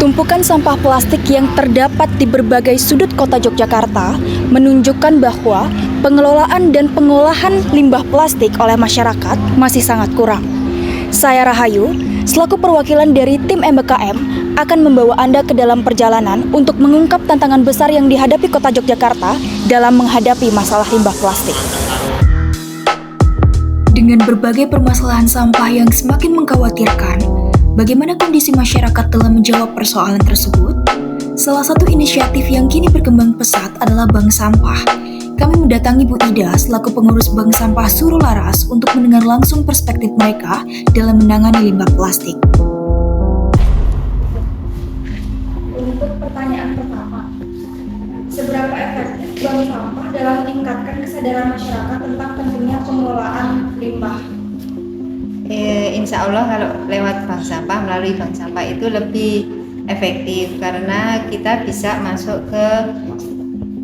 Tumpukan sampah plastik yang terdapat di berbagai sudut kota Yogyakarta menunjukkan bahwa pengelolaan dan pengolahan limbah plastik oleh masyarakat masih sangat kurang. Saya Rahayu, selaku perwakilan dari tim MBKM, akan membawa Anda ke dalam perjalanan untuk mengungkap tantangan besar yang dihadapi kota Yogyakarta dalam menghadapi masalah limbah plastik. Dengan berbagai permasalahan sampah yang semakin mengkhawatirkan, bagaimana kondisi masyarakat dalam menjawab persoalan tersebut? Salah satu inisiatif yang kini berkembang pesat adalah Bank Sampah. Kami mendatangi Bu Ida selaku pengurus Bank Sampah Surularas untuk mendengar langsung perspektif mereka dalam menangani limbah plastik. Untuk pertanyaan pertama, seberapa efektif Bank Sampah dalam meningkatkan kesadaran masyarakat tentang pentingnya pengelolaan limbah? Insya Allah kalau lewat bank sampah, melalui bank sampah itu lebih efektif karena kita bisa masuk ke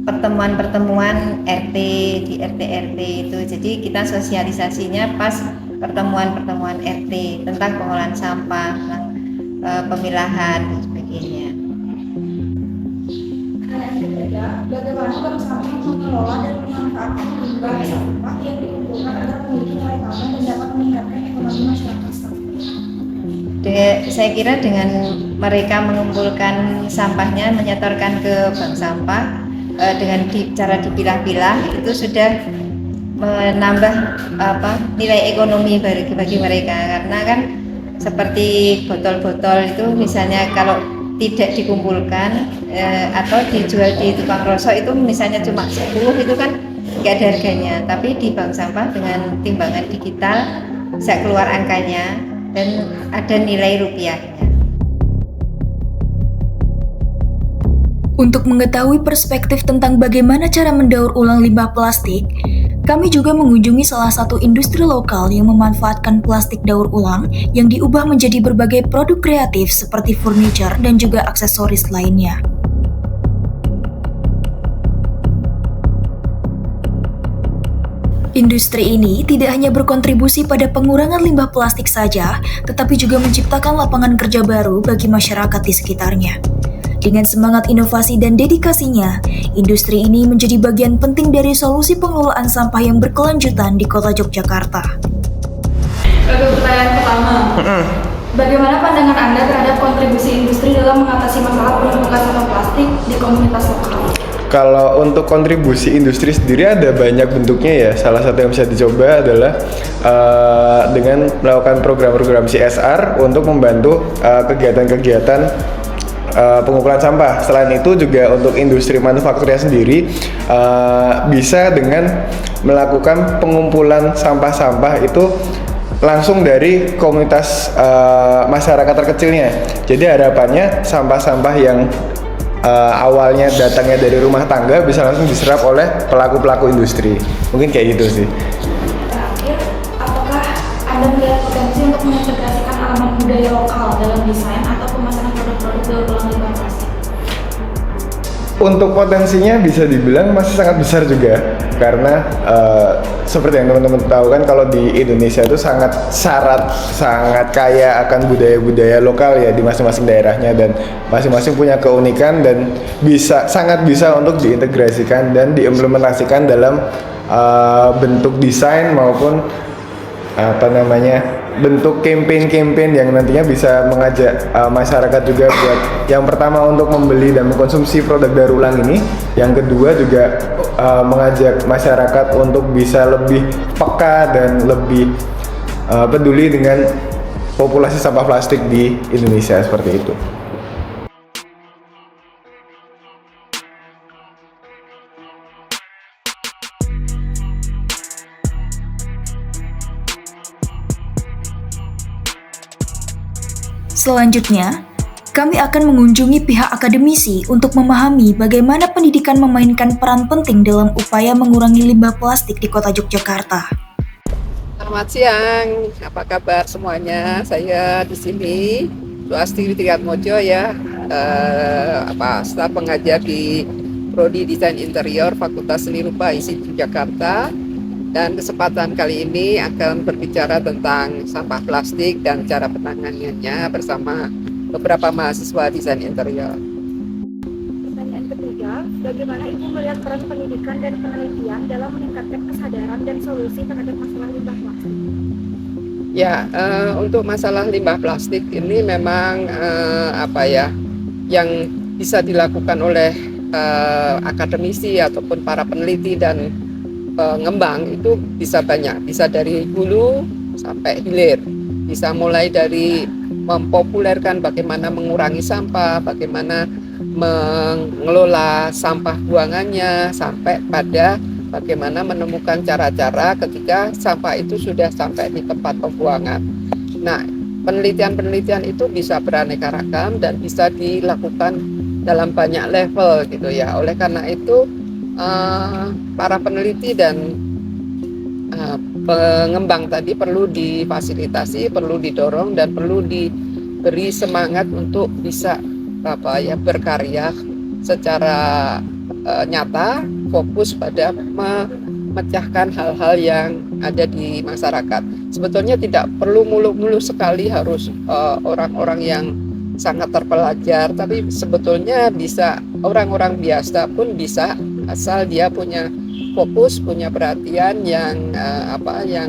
pertemuan-pertemuan RT di RT itu. Jadi kita sosialisasinya pas pertemuan-pertemuan RT tentang pengolahan sampah, pemilahan dan sebagainya. Bagaimana Bank Sampah mengelola dan memanfaatkan limbah sampah yang dikumpulkan agar memiliki nilai tambah dan dapat meningkatkan ekonomi masyarakat setempat? Saya kira dengan mereka mengumpulkan sampahnya, menyetorkan ke bank sampah dengan cara dipilah-pilah, itu sudah menambah nilai ekonomi bagi mereka, karena kan seperti botol-botol itu misalnya kalau tidak dikumpulkan atau dijual di tukang rosok itu misalnya cuma 10 itu kan nggak ada harganya, tapi di bank sampah dengan timbangan digital bisa keluar angkanya dan ada nilai rupiahnya. Untuk mengetahui perspektif tentang bagaimana cara mendaur ulang limbah plastik, kami juga mengunjungi salah satu industri lokal yang memanfaatkan plastik daur ulang yang diubah menjadi berbagai produk kreatif seperti furniture dan juga aksesoris lainnya. Industri ini tidak hanya berkontribusi pada pengurangan limbah plastik saja, tetapi juga menciptakan lapangan kerja baru bagi masyarakat di sekitarnya. Dengan semangat inovasi dan dedikasinya, industri ini menjadi bagian penting dari solusi pengelolaan sampah yang berkelanjutan di kota Yogyakarta. Untuk pertanyaan pertama, bagaimana pandangan Anda terhadap kontribusi industri dalam mengatasi masalah penumpukan sampah plastik di komunitas lokal? Kalau untuk kontribusi industri sendiri ada banyak bentuknya ya. Salah satu yang bisa dicoba adalah dengan melakukan program-program CSR untuk membantu kegiatan-kegiatan pengumpulan sampah. Selain itu juga untuk industri manufakturnya sendiri bisa dengan melakukan pengumpulan sampah-sampah itu langsung dari komunitas masyarakat terkecilnya. Jadi harapannya sampah-sampah yang awalnya datangnya dari rumah tangga bisa langsung diserap oleh pelaku-pelaku industri. Mungkin kayak gitu sih. Terakhir, apakah Anda melihat potensi untuk mengintegrasikan elemen budaya lokal dalam desain atau pemasaran produk-produk daur ulang limbah plastik? Untuk potensinya bisa dibilang masih sangat besar juga, karena seperti yang teman-teman tahu kan, kalau di Indonesia itu sangat kaya akan budaya-budaya lokal ya di masing-masing daerahnya, dan masing-masing punya keunikan dan sangat bisa untuk diintegrasikan dan diimplementasikan dalam bentuk desain maupun bentuk campaign yang nantinya bisa mengajak masyarakat juga buat yang pertama untuk membeli dan mengkonsumsi produk daur ulang ini, yang kedua juga mengajak masyarakat untuk bisa lebih peka dan lebih peduli dengan populasi sampah plastik di Indonesia, seperti itu. Selanjutnya, kami akan mengunjungi pihak akademisi untuk memahami bagaimana pendidikan memainkan peran penting dalam upaya mengurangi limbah plastik di kota Yogyakarta. Selamat siang, apa kabar semuanya? Saya di sini Suasti Triatmojo ya, staf pengajar di Prodi Desain Interior Fakultas Seni Rupa ISIP Jakarta. Dan kesempatan kali ini akan berbicara tentang sampah plastik dan cara penanganannya bersama beberapa mahasiswa desain interior. Pertanyaan ketiga, bagaimana Ibu melihat peran pendidikan dan penelitian dalam meningkatkan kesadaran dan solusi terhadap masalah limbah plastik? Ya, untuk masalah limbah plastik ini memang yang bisa dilakukan oleh akademisi ataupun para peneliti dan pengembang itu bisa banyak, bisa dari hulu sampai hilir, bisa mulai dari mempopulerkan bagaimana mengurangi sampah, bagaimana mengelola sampah buangannya, sampai pada bagaimana menemukan cara-cara ketika sampah itu sudah sampai di tempat pembuangan. Nah, penelitian-penelitian itu bisa beraneka ragam dan bisa dilakukan dalam banyak level gitu ya. Oleh karena itu para peneliti dan pengembang tadi perlu difasilitasi, perlu didorong dan perlu diberi semangat untuk bisa berkarya secara nyata, fokus pada memecahkan hal-hal yang ada di masyarakat. Sebetulnya tidak perlu muluk-muluk sekali harus orang-orang yang sangat terpelajar, tapi sebetulnya bisa orang-orang biasa pun bisa, asal dia punya fokus, punya perhatian yang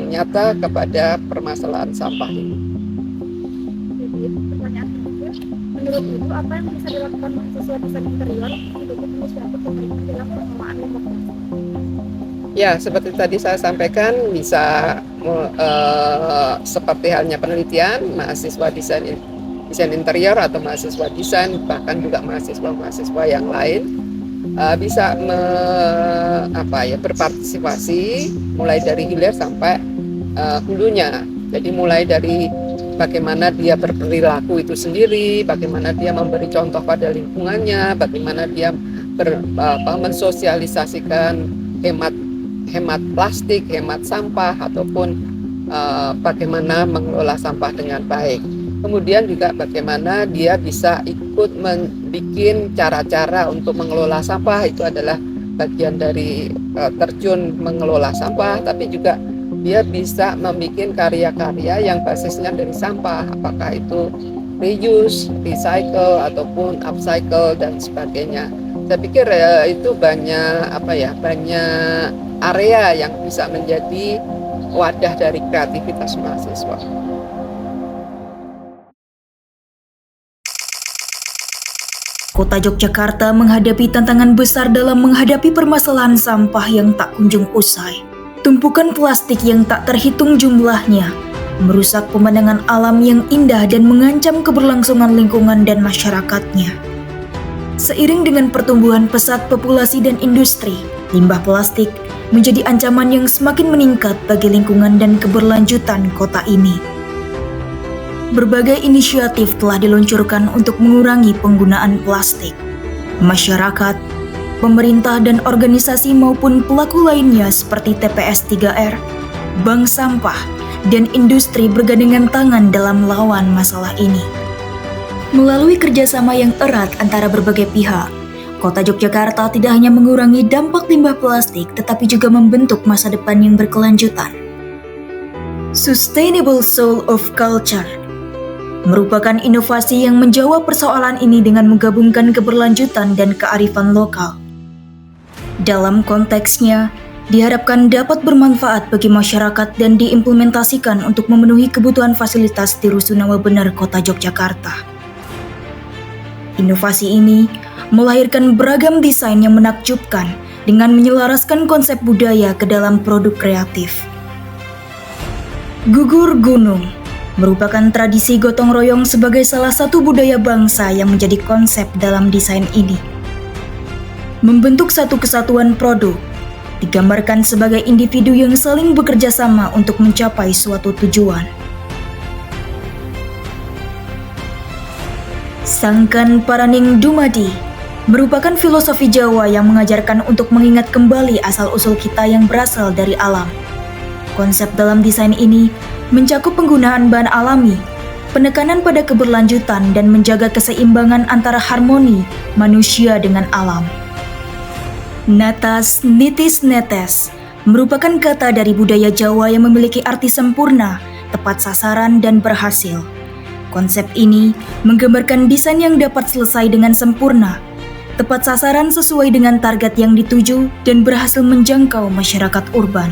nyata kepada permasalahan sampah ini. Jadi, pertanyaan terakhir, menurut Ibu apa yang bisa dilakukan mahasiswa desain interior untuk inisiatif pemerintah dalam pengelolaan limbah plastik? Ya, seperti tadi saya sampaikan, bisa seperti halnya penelitian, mahasiswa desain interior atau mahasiswa desain, bahkan juga mahasiswa yang lain bisa berpartisipasi mulai dari hilir sampai hulunya. Jadi mulai dari bagaimana dia berperilaku itu sendiri, bagaimana dia memberi contoh pada lingkungannya, bagaimana dia mensosialisasikan hemat plastik, hemat sampah, ataupun bagaimana mengelola sampah dengan baik. Kemudian juga bagaimana dia bisa ikut membuat cara-cara untuk mengelola sampah, itu adalah bagian dari terjun mengelola sampah, tapi juga dia bisa membuat karya-karya yang basisnya dari sampah, apakah itu reuse, recycle, ataupun upcycle dan sebagainya. Saya pikir itu banyak area yang bisa menjadi wadah dari kreativitas mahasiswa. Kota Yogyakarta menghadapi tantangan besar dalam menghadapi permasalahan sampah yang tak kunjung usai. Tumpukan plastik yang tak terhitung jumlahnya merusak pemandangan alam yang indah dan mengancam keberlangsungan lingkungan dan masyarakatnya. Seiring dengan pertumbuhan pesat populasi dan industri, limbah plastik menjadi ancaman yang semakin meningkat bagi lingkungan dan keberlanjutan kota ini. Berbagai inisiatif telah diluncurkan untuk mengurangi penggunaan plastik. Masyarakat, pemerintah dan organisasi maupun pelaku lainnya seperti TPS 3R, Bank Sampah, dan industri bergandengan tangan dalam melawan masalah ini. Melalui kerjasama yang erat antara berbagai pihak, Kota Yogyakarta tidak hanya mengurangi dampak limbah plastik, tetapi juga membentuk masa depan yang berkelanjutan. Sustainable Soul of Culture merupakan inovasi yang menjawab persoalan ini dengan menggabungkan keberlanjutan dan kearifan lokal. Dalam konteksnya, diharapkan dapat bermanfaat bagi masyarakat dan diimplementasikan untuk memenuhi kebutuhan fasilitas di Rusunawa Bener Kota Yogyakarta. Inovasi ini melahirkan beragam desain yang menakjubkan dengan menyelaraskan konsep budaya ke dalam produk kreatif. Gugur Gunung merupakan tradisi gotong royong sebagai salah satu budaya bangsa yang menjadi konsep dalam desain ini. Membentuk satu kesatuan produk, digambarkan sebagai individu yang saling bekerja sama untuk mencapai suatu tujuan. Sangkan Paraning Dumadi merupakan filosofi Jawa yang mengajarkan untuk mengingat kembali asal-usul kita yang berasal dari alam. Konsep dalam desain ini mencakup penggunaan bahan alami, penekanan pada keberlanjutan dan menjaga keseimbangan antara harmoni manusia dengan alam. Natas Nitis Netes merupakan kata dari budaya Jawa yang memiliki arti sempurna, tepat sasaran, dan berhasil. Konsep ini menggambarkan desain yang dapat selesai dengan sempurna, tepat sasaran sesuai dengan target yang dituju, dan berhasil menjangkau masyarakat urban.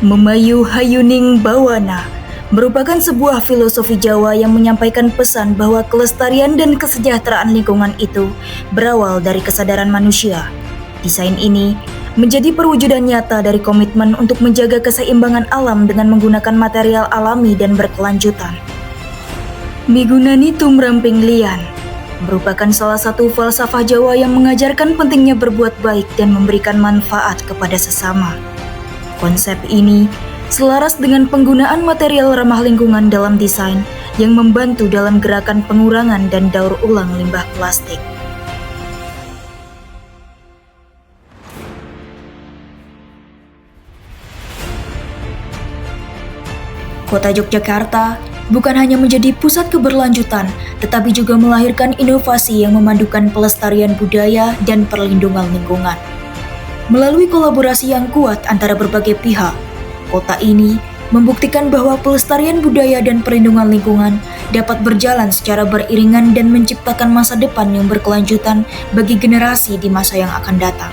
Memayu Hayuning Bawana merupakan sebuah filosofi Jawa yang menyampaikan pesan bahwa kelestarian dan kesejahteraan lingkungan itu berawal dari kesadaran manusia. Desain ini menjadi perwujudan nyata dari komitmen untuk menjaga keseimbangan alam dengan menggunakan material alami dan berkelanjutan. Migunani tumramping lian merupakan salah satu falsafah Jawa yang mengajarkan pentingnya berbuat baik dan memberikan manfaat kepada sesama. Konsep ini selaras dengan penggunaan material ramah lingkungan dalam desain yang membantu dalam gerakan pengurangan dan daur ulang limbah plastik. Kota Yogyakarta bukan hanya menjadi pusat keberlanjutan, tetapi juga melahirkan inovasi yang memadukan pelestarian budaya dan perlindungan lingkungan. Melalui kolaborasi yang kuat antara berbagai pihak, kota ini membuktikan bahwa pelestarian budaya dan perlindungan lingkungan dapat berjalan secara beriringan dan menciptakan masa depan yang berkelanjutan bagi generasi di masa yang akan datang.